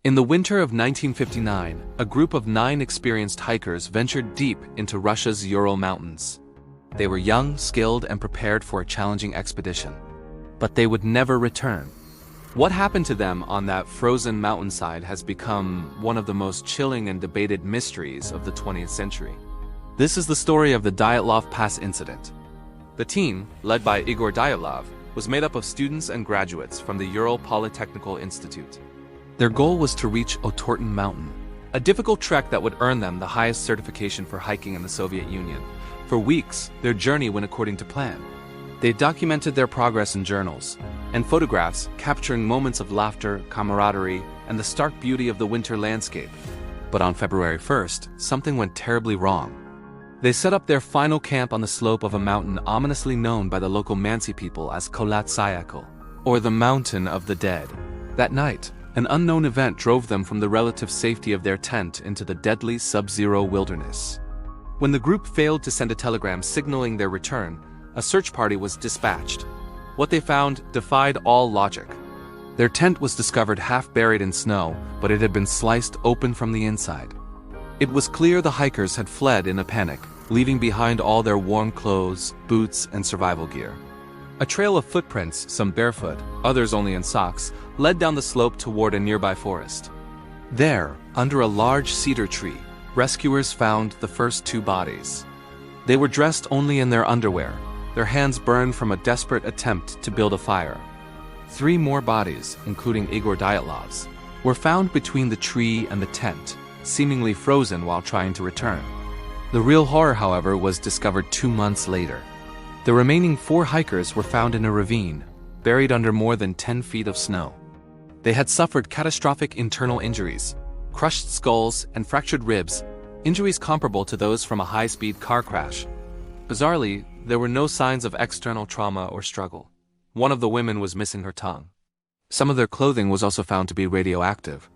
In the winter of 1959, a group of 9 experienced hikers ventured deep into Russia's Ural Mountains. They were young, skilled, and prepared for a challenging expedition. But they would never return. What happened to them on that frozen mountainside has become one of the most chilling and debated mysteries of the 20th century. This is the story of the Dyatlov Pass incident. The team, led by Igor Dyatlov, was made up of students and graduates from the Ural Polytechnical Institute. Their goal was to reach Otorten Mountain, a difficult trek that would earn them the highest certification for hiking in the Soviet Union. For weeks, their journey went according to plan. They documented their progress in journals and photographs, capturing moments of laughter, camaraderie, and the stark beauty of the winter landscape. But on February 1st, something went terribly wrong. They set up their final camp on the slope of a mountain ominously known by the local Mansi people as Kholat Syakhl, or the Mountain of the Dead. That night, an unknown event drove them from the relative safety of their tent into the deadly sub-zero wilderness. When the group failed to send a telegram signaling their return, a search party was dispatched. What they found defied all logic. Their tent was discovered half buried in snow, but it had been sliced open from the inside. It was clear the hikers had fled in a panic, leaving behind all their warm clothes, boots, and survival gear. A trail of footprints, some barefoot, others only in socks, led down the slope toward a nearby forest. There, under a large cedar tree, rescuers found the first 2 bodies. They were dressed only in their underwear, their hands burned from a desperate attempt to build a fire. 3 more bodies, including Igor Dyatlov's, were found between the tree and the tent, seemingly frozen while trying to return. The real horror, however, was discovered 2 months later. The remaining 4 hikers were found in a ravine, buried under more than 10 feet of snow. They had suffered catastrophic internal injuries, crushed skulls, and fractured ribs, injuries comparable to those from a high-speed car crash. Bizarrely, there were no signs of external trauma or struggle. One of the women was missing her tongue. Some of their clothing was also found to be radioactive.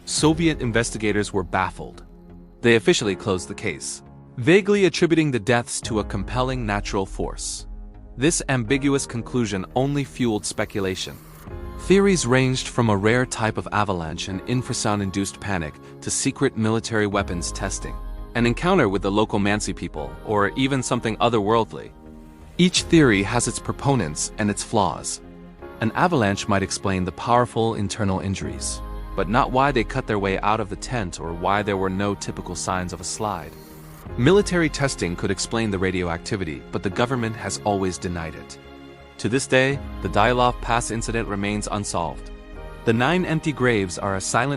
Soviet investigators were baffled. They officially closed the case, vaguely attributing the deaths to a compelling natural force. This ambiguous conclusion only fueled speculation. Theories ranged from a rare type of avalanche and infrasound-induced panic to secret military weapons testing, an encounter with the local Mansi people, or even something otherworldly. Each theory has its proponents and its flaws. An avalanche might explain the powerful internal injuries, but not why they cut their way out of the tent or why there were no typical signs of a slide. Military testing could explain the radioactivity, but the government has always denied it. To this day, the Dyatlov Pass incident remains unsolved. The 9 empty graves are a silent